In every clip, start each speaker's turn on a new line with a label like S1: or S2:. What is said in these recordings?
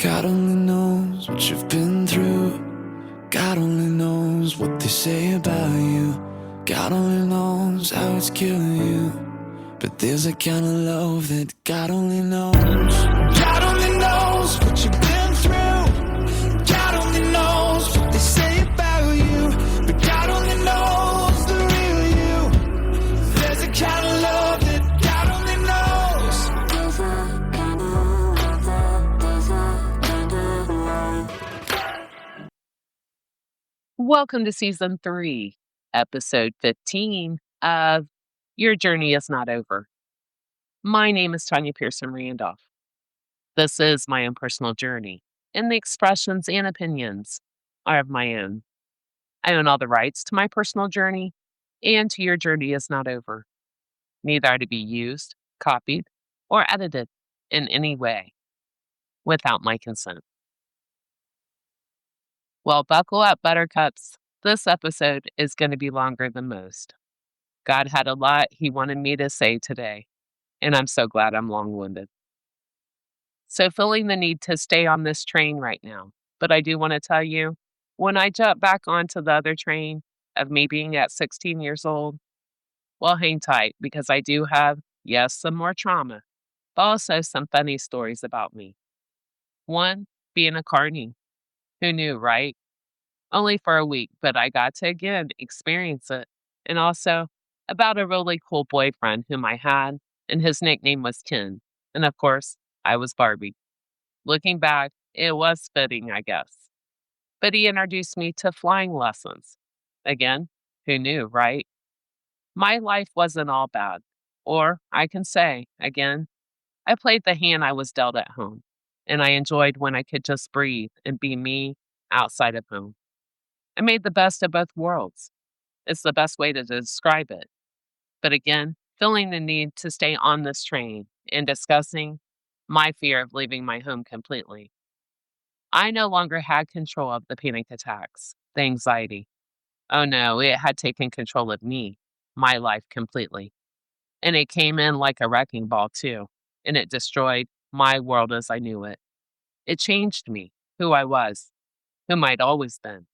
S1: God only knows what you've been through. God only knows what they say about you. God only knows how it's killing you. But there's a kind of love that God only knows. God only knows what you've been through. God only knows what they say about you. But God only knows the real you. There's a kind of love that God only knows.
S2: Welcome to season 3, episode 15 of Your Journey is Not Over. My name is Tanya Pearson Randolph. This is my own personal journey, and the expressions and opinions are of my own. I own all the rights to my personal journey, and to Your Journey is Not Over. Neither are to be used, copied, or edited in any way without my consent. Well, buckle up, buttercups. This episode is going to be longer than most. God had a lot He wanted me to say today, and I'm so glad I'm long-winded. So feeling the need to stay on this train right now, but I do want to tell you, when I jump back onto the other train of me being at 16 years old, well, hang tight because I do have, yes, some more trauma, but also some funny stories about me. One, being a carny. Who knew, right? Only for a week, but I got to again experience it. And also about a really cool boyfriend whom I had, and his nickname was Ken. And of course, I was Barbie. Looking back, it was fitting, I guess. But he introduced me to flying lessons. Again, who knew, right? My life wasn't all bad. Or I can say, again, I played the hand I was dealt at home, and I enjoyed when I could just breathe and be me outside of home. I made the best of both worlds. It's the best way to describe it. But again, feeling the need to stay on this train and discussing my fear of leaving my home completely. I no longer had control of the panic attacks, the anxiety. Oh no, it had taken control of me, my life completely. And it came in like a wrecking ball too, and it destroyed my world as I knew it. It changed me, who I was, whom I'd always been.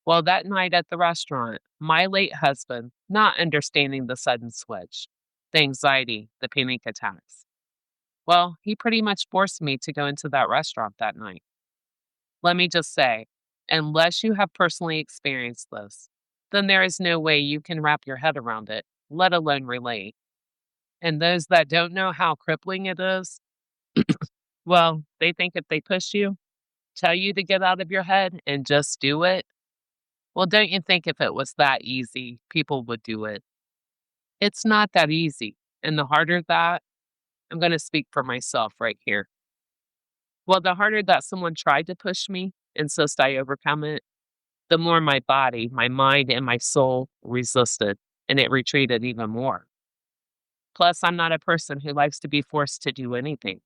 S2: Well, that night at the restaurant, my late husband, not understanding the sudden switch, the anxiety, the panic attacks, well, he pretty much forced me to go into that restaurant that night. Let me just say, unless you have personally experienced this, then there is no way you can wrap your head around it, let alone relate. And those that don't know how crippling it is, well, they think if they push you, tell you to get out of your head and just do it, well, don't you think if it was that easy, people would do it? It's not that easy. And the harder that, I'm going to speak for myself right here. Well, the harder that someone tried to push me, insist I overcome it, the more my body, my mind, and my soul resisted, and it retreated even more. Plus, I'm not a person who likes to be forced to do anything.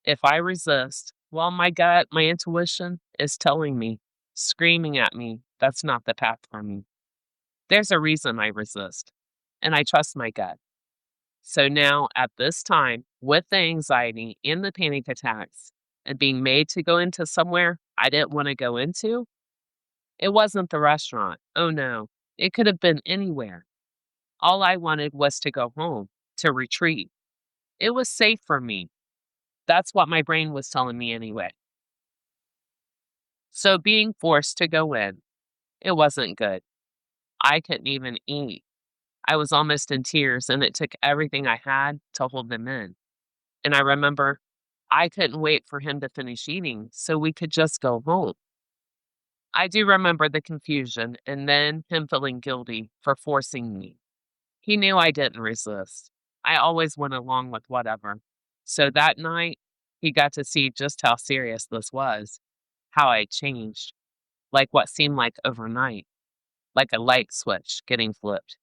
S2: If I resist, well, my gut, my intuition is telling me, screaming at me, that's not the path for me. There's a reason I resist, and I trust my gut. So now, at this time, with the anxiety and the panic attacks, and being made to go into somewhere I didn't want to go into, it wasn't the restaurant. Oh no, it could have been anywhere. All I wanted was to go home, to retreat. It was safe for me. That's what my brain was telling me anyway. So being forced to go in, it wasn't good. I couldn't even eat. I was almost in tears, and it took everything I had to hold them in. And I remember I couldn't wait for him to finish eating so we could just go home. I do remember the confusion and then him feeling guilty for forcing me. He knew I didn't resist. I always went along with whatever. So that night, he got to see just how serious this was, how I changed, like what seemed like overnight, like a light switch getting flipped.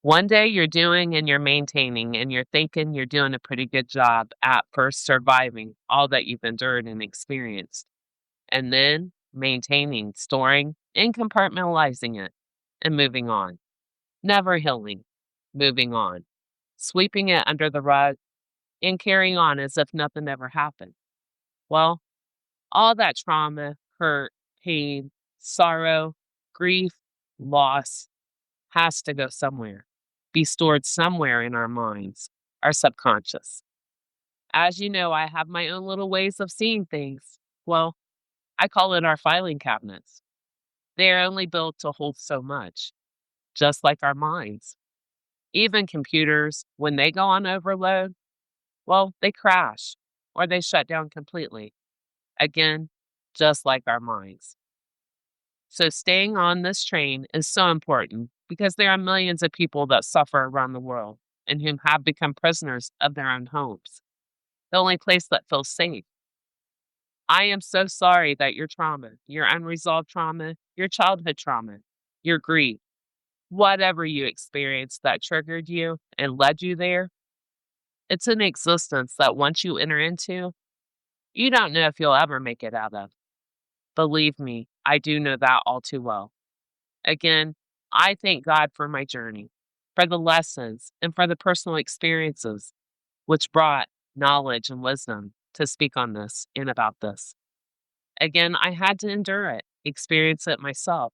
S2: One day you're doing and you're maintaining and you're thinking you're doing a pretty good job at first surviving all that you've endured and experienced, and then maintaining, storing, and compartmentalizing it and moving on. Never healing, moving on, sweeping it under the rug and carrying on as if nothing ever happened. Well, all that trauma, hurt, pain, sorrow, grief, loss has to go somewhere, be stored somewhere in our minds, our subconscious. As you know, I have my own little ways of seeing things. Well, I call it our filing cabinets. They're only built to hold so much, just like our minds. Even computers, when they go on overload, well, they crash or they shut down completely. Again, just like our minds. So staying on this train is so important because there are millions of people that suffer around the world and whom have become prisoners of their own homes, the only place that feels safe. I am so sorry that your trauma, your unresolved trauma, your childhood trauma, your grief, whatever you experienced that triggered you and led you there, it's an existence that once you enter into, you don't know if you'll ever make it out of. Believe me, I do know that all too well. Again, I thank God for my journey, for the lessons, and for the personal experiences which brought knowledge and wisdom to speak on this and about this. Again, I had to endure it, experience it myself.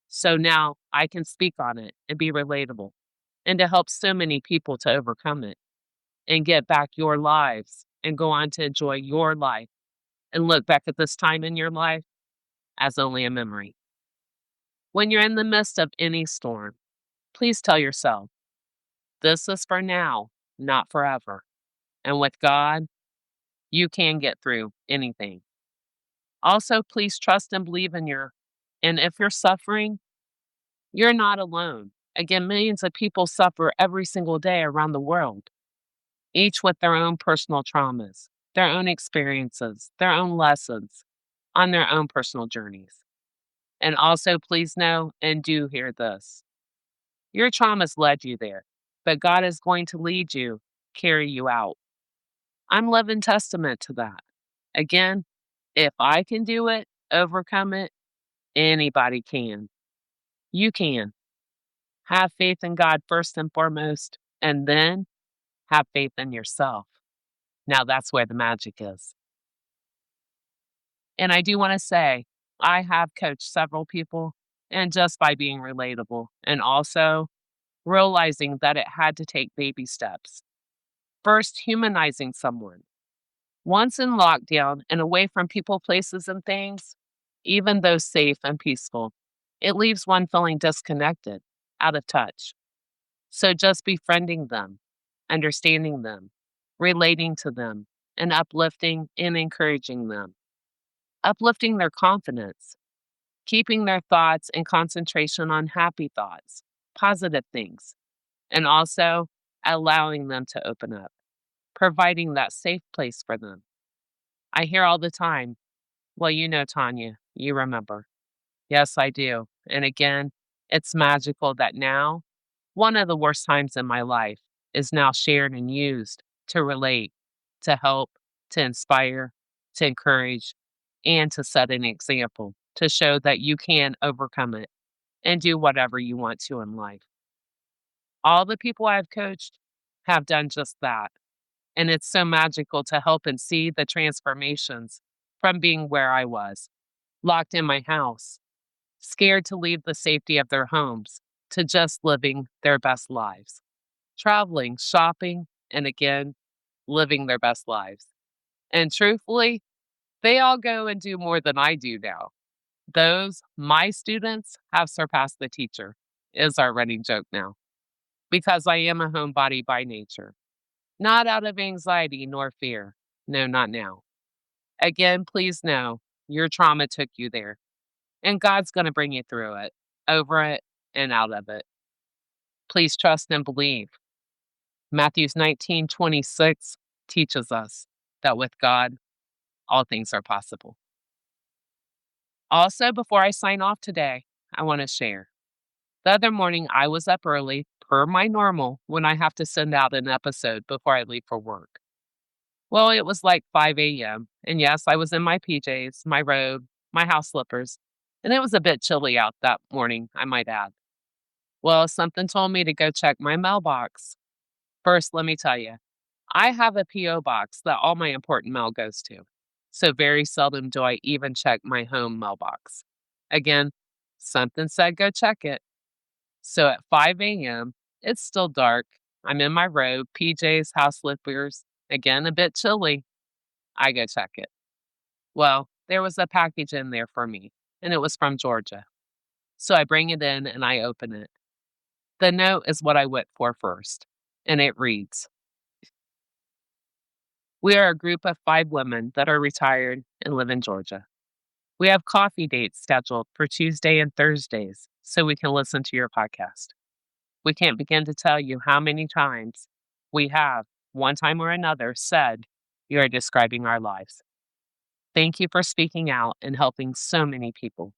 S2: So now I can speak on it and be relatable and to help so many people to overcome it and get back your lives and go on to enjoy your life and look back at this time in your life as only a memory. When you're in the midst of any storm, please tell yourself, this is for now, not forever. And with God, you can get through anything. Also, please trust and believe and if you're suffering, you're not alone. Again, millions of people suffer every single day around the world, each with their own personal traumas, their own experiences, their own lessons on their own personal journeys. And also, please know and do hear this. Your traumas led you there, but God is going to lead you, carry you out. I'm living testament to that. Again, if I can do it, overcome it, anybody can. You can. Have faith in God first and foremost, and then have faith in yourself. Now that's where the magic is. And I do want to say, I have coached several people, and just by being relatable and also realizing that it had to take baby steps. First, humanizing someone. Once in lockdown and away from people, places, and things, even though safe and peaceful, it leaves one feeling disconnected, out of touch. So just befriending them, understanding them, relating to them, and uplifting and encouraging them. Uplifting their confidence, keeping their thoughts and concentration on happy thoughts, positive things, and also allowing them to open up, providing that safe place for them. I hear all the time, well, you know, Tanya, you remember. Yes, I do. And again, it's magical that now one of the worst times in my life is now shared and used to relate, to help, to inspire, to encourage, and to set an example to show that you can overcome it and do whatever you want to in life. All the people I've coached have done just that. And it's so magical to help and see the transformations from being where I was, locked in my house, scared to leave the safety of their homes, to just living their best lives, traveling, shopping, and again, living their best lives. And truthfully, they all go and do more than I do now. Those, my students, have surpassed the teacher, is our running joke now, because I am a homebody by nature. Not out of anxiety nor fear. No, not now. Again, please know your trauma took you there, and God's going to bring you through it, over it, and out of it. Please trust and believe. Matthew 19:26 teaches us that with God, all things are possible. Also, before I sign off today, I want to share. The other morning, I was up early, per my normal, when I have to send out an episode before I leave for work. Well, it was like 5 a.m. And yes, I was in my PJs, my robe, my house slippers, and it was a bit chilly out that morning, I might add. Well, something told me to go check my mailbox. First, let me tell you, I have a P.O. box that all my important mail goes to. so very seldom do I even check my home mailbox. Again, something said go check it. So at 5 a.m., it's still dark. I'm in my robe, PJs, house slippers, again a bit chilly. I go check it. Well, there was a package in there for me, and it was from Georgia. So I bring it in and I open it. The note is what I went for first, and it reads, "We are a group of 5 women that are retired and live in Georgia. We have coffee dates scheduled for Tuesday and Thursdays so we can listen to your podcast. We can't begin to tell you how many times we have, one time or another, said you are describing our lives. Thank you for speaking out and helping so many people.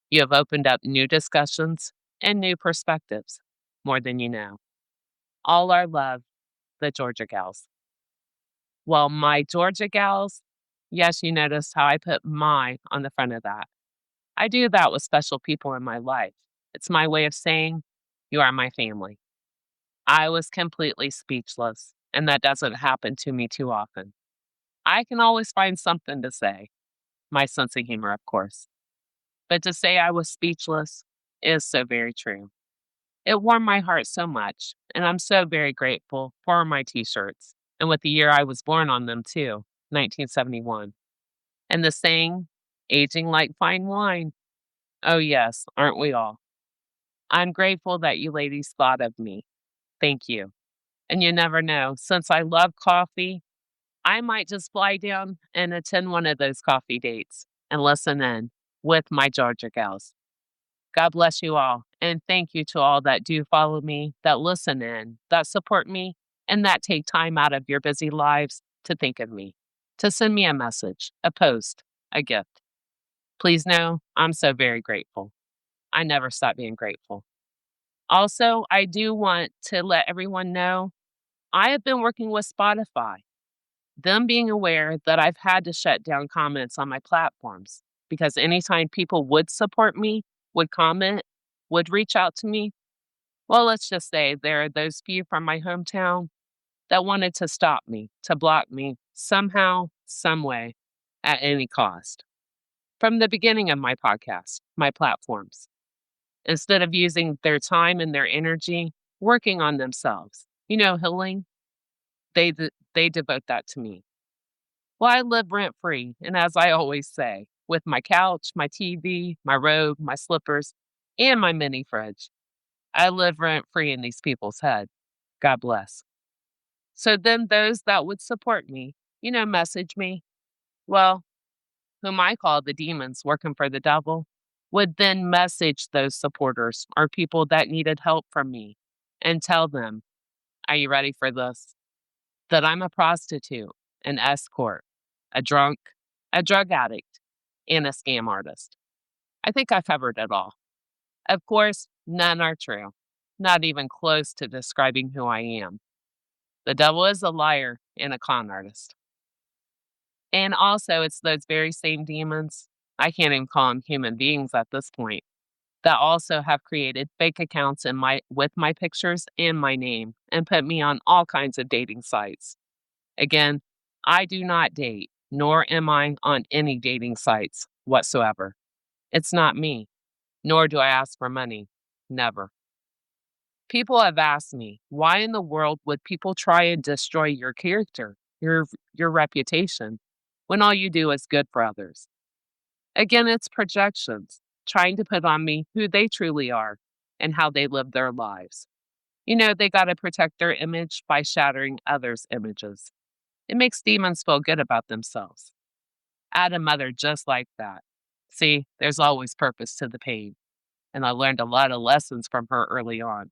S2: You have opened up new discussions and new perspectives, more than you know. All our love, the Georgia Gals." Well, my Georgia Gals, yes, you noticed how I put my on the front of that. I do that with special people in my life. It's my way of saying, you are my family. I was completely speechless, and that doesn't happen to me too often. I can always find something to say. My sense of humor, of course. But to say I was speechless is so very true. It warmed my heart so much, and I'm so very grateful for my t shirts, and with the year I was born on them too, 1971. And the saying, aging like fine wine. Oh, yes, aren't we all? I'm grateful that you ladies thought of me. Thank you. And you never know, since I love coffee, I might just fly down and attend one of those coffee dates and listen in with my Georgia Gals. God bless you all. And thank you to all that do follow me, that listen in, that support me, and that take time out of your busy lives to think of me, to send me a message, a post, a gift. Please know I'm so very grateful. I never stop being grateful. Also, I do want to let everyone know I have been working with Spotify, them being aware that I've had to shut down comments on my platforms because anytime people would support me, would comment, would reach out to me, well, let's just say there are those few from my hometown that wanted to stop me, to block me somehow, some way, at any cost. From the beginning of my podcast, my platforms, instead of using their time and their energy working on themselves, healing, they devote that to me. Well, I live rent free, and as I always say, with my couch, my TV, my robe, my slippers, and my mini fridge. I live rent free in these people's head. God bless. So then those that would support me, message me, well, whom I call the demons working for the devil, would then message those supporters or people that needed help from me and tell them, are you ready for this? That I'm a prostitute, an escort, a drunk, a drug addict, and a scam artist. I think I covered it all. Of course, none are true, not even close to describing who I am. The devil is a liar and a con artist. And also, it's those very same demons, I can't even call them human beings at this point, that also have created fake accounts with my pictures and my name and put me on all kinds of dating sites. Again, I do not date, nor am I on any dating sites whatsoever. It's not me, nor do I ask for money. Never. People have asked me, why in the world would people try and destroy your character, your reputation, when all you do is good for others? Again, it's projections, trying to put on me who they truly are and how they live their lives. They got to protect their image by shattering others' images. It makes demons feel good about themselves. I had a mother just like that. See, there's always purpose to the pain, and I learned a lot of lessons from her early on.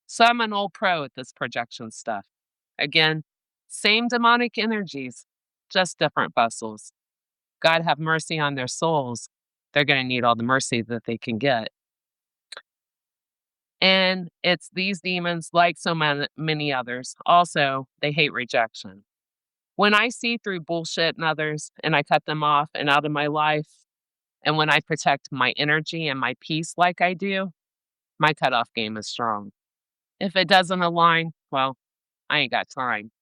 S2: So I'm an old pro at this projection stuff. Again, same demonic energies, just different vessels. God have mercy on their souls. They're going to need all the mercy that they can get. And it's these demons, like so many others, also, they hate rejection. When I see through bullshit in others and I cut them off and out of my life, and when I protect my energy and my peace like I do, my cutoff game is strong. If it doesn't align, well, I ain't got time.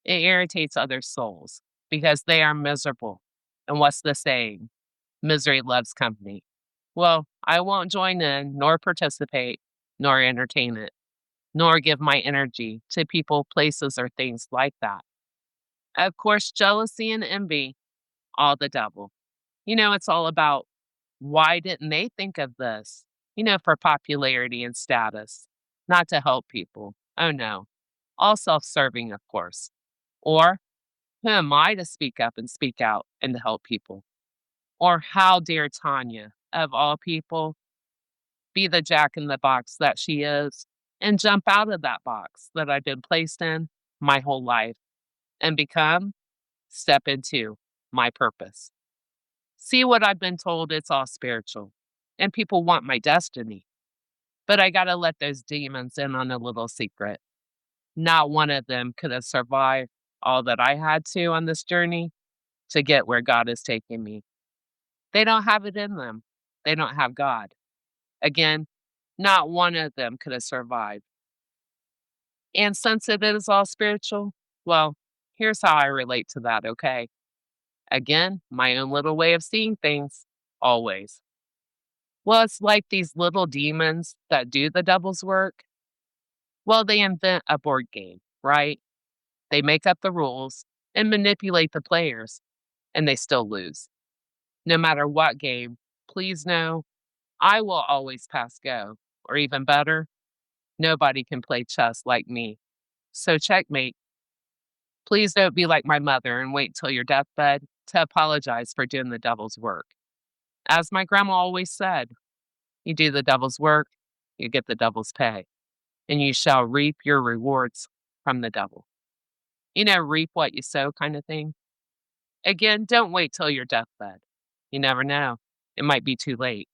S2: It irritates other souls because they are miserable. And what's the saying? Misery loves company. Well, I won't join in, nor participate, nor entertain it, nor give my energy to people, places, or things like that. Of course, jealousy and envy, all the devil. It's all about why didn't they think of this? For popularity and status, not to help people. Oh no. All self serving, of course. Or who am I to speak up and speak out and to help people? Or how dare Tanya, of all people, be the jack in the box that she is and jump out of that box that I've been placed in my whole life and step into my purpose. See what I've been told, it's all spiritual. And people want my destiny. But I got to let those demons in on a little secret. Not one of them could have survived all that I had to on this journey to get where God is taking me. They don't have it in them. They don't have God. Again, not one of them could have survived. And since it is all spiritual, well, here's how I relate to that, okay? Again, my own little way of seeing things, always. Well, it's like these little demons that do the devil's work. Well, they invent a board game, right? They make up the rules and manipulate the players, and they still lose. No matter what game, please know I will always pass go. Or even better, nobody can play chess like me. So, checkmate. Please don't be like my mother and wait till your deathbed to apologize for doing the devil's work. As my grandma always said, you do the devil's work, you get the devil's pay, and you shall reap your rewards from the devil. Reap what you sow kind of thing. Again, don't wait till your deathbed. You never know. It might be too late.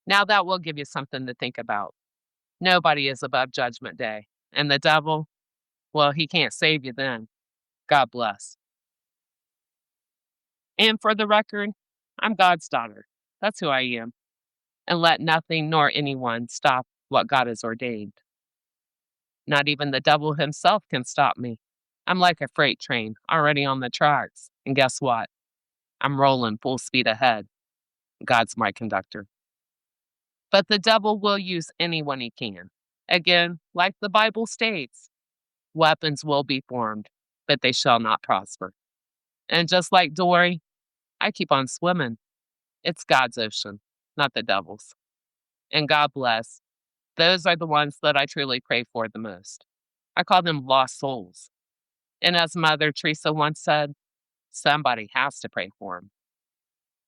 S2: Now that will give you something to think about. Nobody is above Judgment Day. And the devil, well, he can't save you then. God bless. And for the record, I'm God's daughter. That's who I am. And let nothing nor anyone stop what God has ordained. Not even the devil himself can stop me. I'm like a freight train already on the tracks. And guess what? I'm rolling full speed ahead. God's my conductor. But the devil will use anyone he can. Again, like the Bible states, weapons will be formed, but they shall not prosper. And just like Dory, I keep on swimming. It's God's ocean, not the devil's. And God bless. Those are the ones that I truly pray for the most. I call them lost souls. And as Mother Teresa once said, somebody has to pray for them.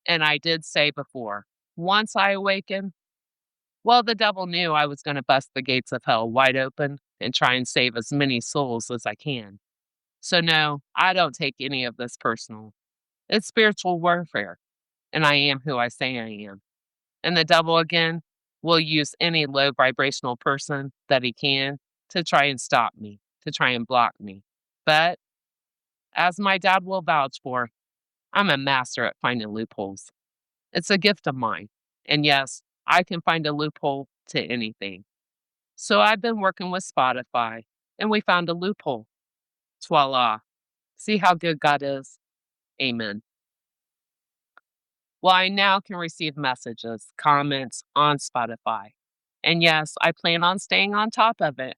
S2: And I did say before, once I awaken, well, the devil knew I was going to bust the gates of hell wide open and try and save as many souls as I can. So, no, I don't take any of this personal. It's spiritual warfare, and I am who I say I am. And the devil, again, will use any low vibrational person that he can to try and stop me, to try and block me. But, as my dad will vouch for, I'm a master at finding loopholes. It's a gift of mine. And yes, I can find a loophole to anything. So I've been working with Spotify, and we found a loophole. Voila. See how good God is? Amen. Well, I now can receive messages, comments on Spotify. And yes, I plan on staying on top of it.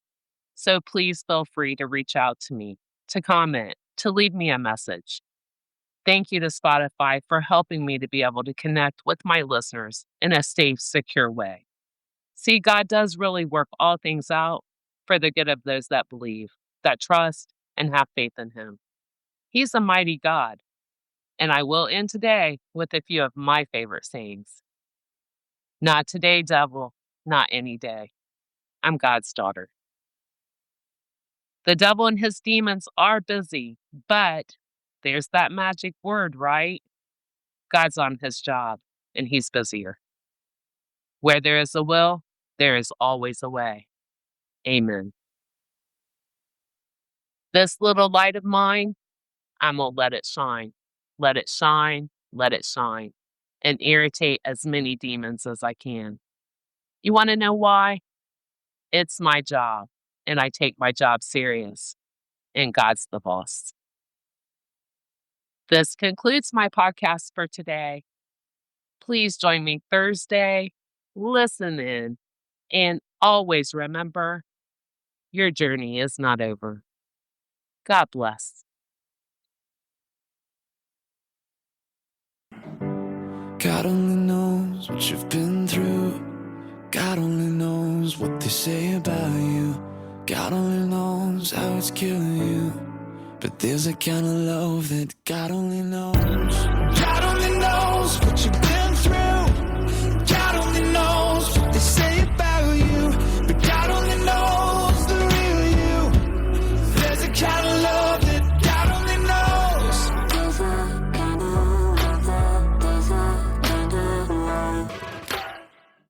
S2: So please feel free to reach out to me, to comment, to leave me a message. Thank you to Spotify for helping me to be able to connect with my listeners in a safe, secure way. See, God does really work all things out for the good of those that believe, that trust, and have faith in Him. He's a mighty God. And I will end today with a few of my favorite sayings. Not today, devil, not any day. I'm God's daughter. The devil and his demons are busy, but there's that magic word, right? God's on his job, and he's busier. Where there is a will, there is always a way. Amen. This little light of mine, I'm going to let it shine. Let it shine, let it shine, and irritate as many demons as I can. You want to know why? It's my job, and I take my job serious, and God's the boss. This concludes my podcast for today. Please join me Thursday. Listen in. And always remember, your journey is not over. God bless.
S1: God only knows what you've been through. God only knows what they say about you. God only knows how it's killing you. But there's a kind of love that God only knows. God only knows what you've been